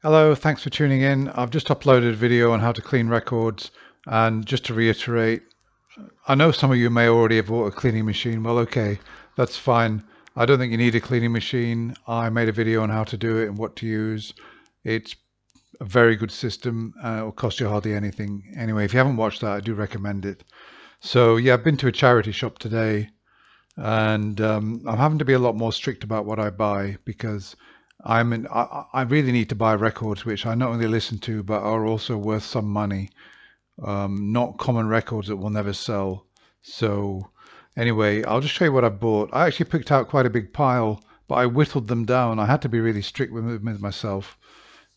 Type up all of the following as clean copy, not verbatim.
Hello, thanks for tuning in. I've just uploaded a video on how to clean records, and just to reiterate, I know some of you may already have bought a cleaning machine. Well, okay, that's fine. I don't think you need a cleaning machine. I made a video on how to do it and what to use. It's a very good system. It will cost you hardly anything. Anyway, if you haven't watched that, I do recommend it. So yeah, I've been to a charity shop today, and I'm having to be a lot more strict about what I buy because I really need to buy records which I not only listen to but are also worth some money, not common records that will never sell. So anyway, I'll just show you what I bought. I actually picked out quite a big pile, but I whittled them down. I had to be really strict with myself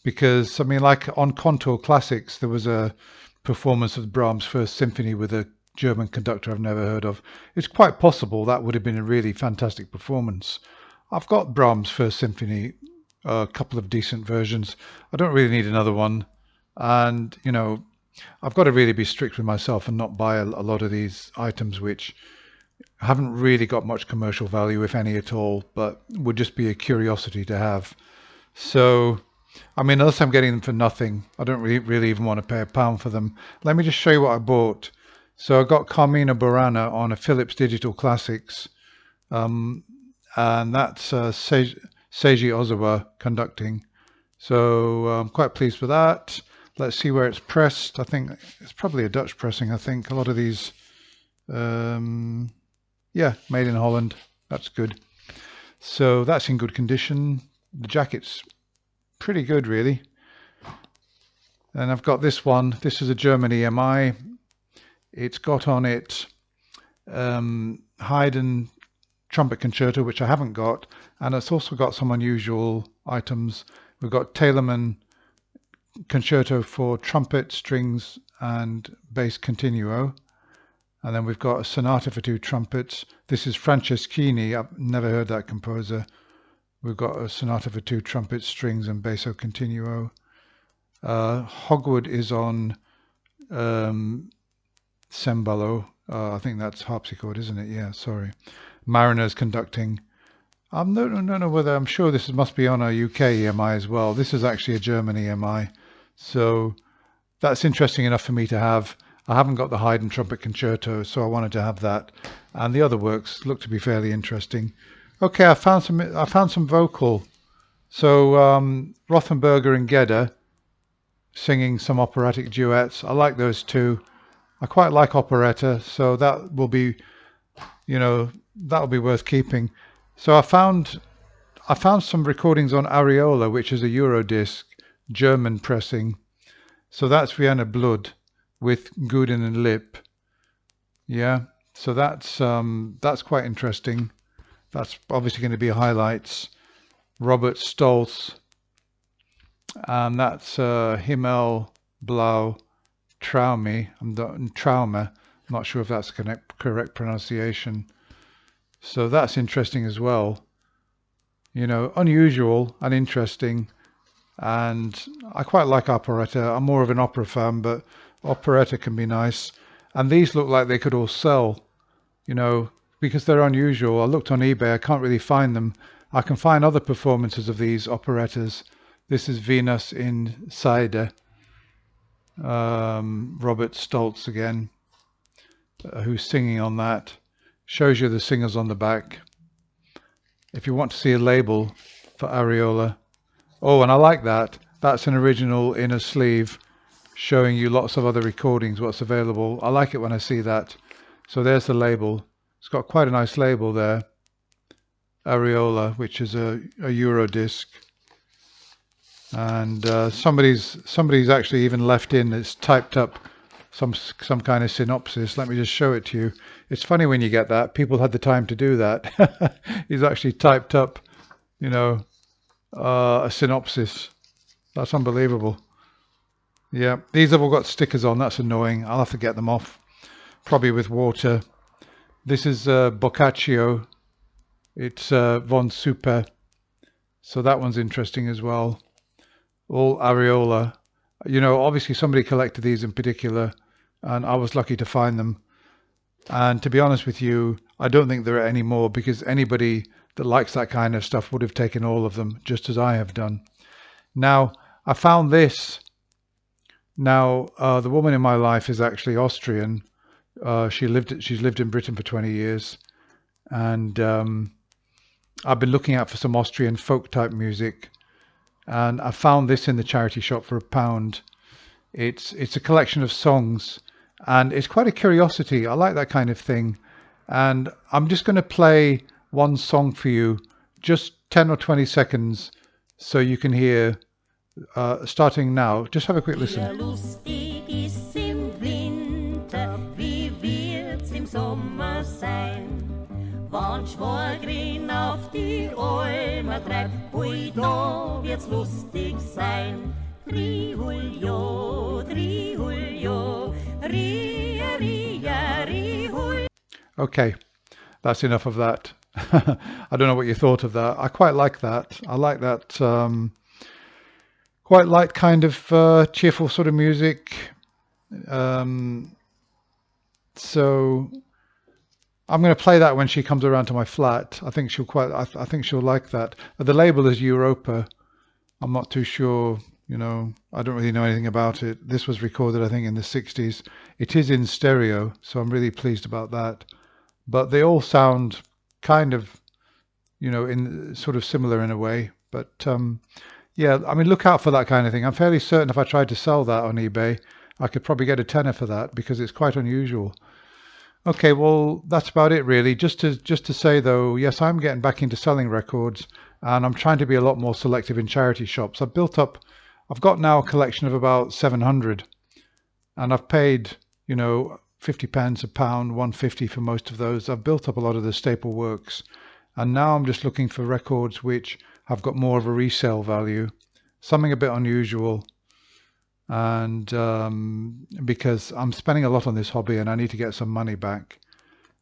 because, I mean, like on Contour Classics, there was a performance of Brahms' First Symphony with a German conductor I've never heard of. It's quite possible that would have been a really fantastic performance. I've got Brahms' First Symphony, a couple of decent versions. I don't really need another one. And, I've got to really be strict with myself and not buy a lot of these items which haven't really got much commercial value, if any at all, but would just be a curiosity to have. So, I mean, unless I'm getting them for nothing, I don't really even want to pay £1 for them. Let me just show you what I bought. So I got Carmina Burana on a Philips Digital Classics, and that's Seiji Ozawa conducting. So I'm quite pleased with that. Let's see where it's pressed. I think it's probably a Dutch pressing. I think a lot of these, yeah, made in Holland. That's good. So that's in good condition. The jacket's pretty good, really. And I've got this one. This is a German EMI. It's got on it Haydn Trumpet Concerto, which I haven't got, and it's also got some unusual items. We've got Telemann Concerto for trumpet, strings, and bass continuo. And then we've got a Sonata for two trumpets. This is Franceschini. I've never heard that composer. We've got a Sonata for two trumpets, strings, and basso continuo. Hogwood is on Cembalo. I think that's harpsichord, isn't it? Yeah, sorry. Mariner's conducting. I don't know whether, I'm sure this must be on a UK EMI as well. This is actually a German EMI. So that's interesting enough for me to have. I haven't got the Haydn Trumpet Concerto, so I wanted to have that. And the other works look to be fairly interesting. Okay, I found some vocal. So Rothenberger and Gedda singing some operatic duets. I like those two. I quite like Operetta, so that will be, that'll be worth keeping. So I found some recordings on Areola, which is a Eurodisc German pressing. So that's Vienna Blood with Guden and Lip. Yeah, so that's quite interesting. That's obviously going to be highlights. Robert Stolz, and that's Himmel Blau Traume. I'm not sure if that's the correct pronunciation. So that's interesting as well. Unusual and interesting. And I quite like operetta. I'm more of an opera fan, but operetta can be nice. And these look like they could all sell, because they're unusual. I looked on eBay, I can't really find them. I can find other performances of these operettas. This is Venus in Seide. Robert Stolz again, who's singing on that. Shows you the singers on the back. If you want to see a label for Areola. Oh, and I like that. That's an original inner sleeve showing you lots of other recordings, what's available. I like it when I see that. So there's the label. It's got quite a nice label there. Areola, which is a Euro disc. And somebody's actually even left in, it's typed up some kind of synopsis. Let me just show it to you. It's funny when you get that. People had the time to do that. He's actually typed up, a synopsis. That's unbelievable. Yeah, these have all got stickers on. That's annoying. I'll have to get them off, probably with water. This is Boccaccio. It's von Super. So that one's interesting as well. All Areola. Obviously somebody collected these in particular, and I was lucky to find them. And to be honest with you, I don't think there are any more, because anybody that likes that kind of stuff would have taken all of them, just as I have done. Now, I found this. Now, the woman in my life is actually Austrian. She's lived in Britain for 20 years, and I've been looking out for some Austrian folk type music, and I found this in the charity shop for £1. It's a collection of songs, and it's quite a curiosity. I like that kind of thing, and I'm just going to play one song for you, just 10 or 20 seconds, so you can hear. Starting now, just have a quick listen. Okay, that's enough of that. I don't know what you thought of that. I quite like that. I like that quite light kind of cheerful sort of music. So I'm going to play that when she comes around to my flat. I think she'll I think she'll like that. The label is Europa. I'm not too sure. You know, I don't really know anything about it. This was recorded, I think, in the 60s. It is in stereo, so I'm really pleased about that. But they all sound kind of, you know, in sort of similar in a way. But yeah, I mean, look out for that kind of thing. I'm fairly certain if I tried to sell that on eBay, I could probably get a tenner for that because it's quite unusual. Okay, well, that's about it really. Just to say though, yes, I'm getting back into selling records, and I'm trying to be a lot more selective in charity shops. I've got now a collection of about 700, and I've paid, you know, 50p, a pound, 150 for most of those. I've built up a lot of the staple works, and now I'm just looking for records which have got more of a resale value, something a bit unusual. And because I'm spending a lot on this hobby and I need to get some money back,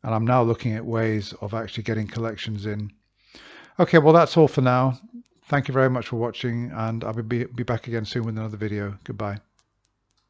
and I'm now looking at ways of actually getting collections in. Okay, well, that's all for now. Thank you very much for watching, and I'll be back again soon with another video. Goodbye.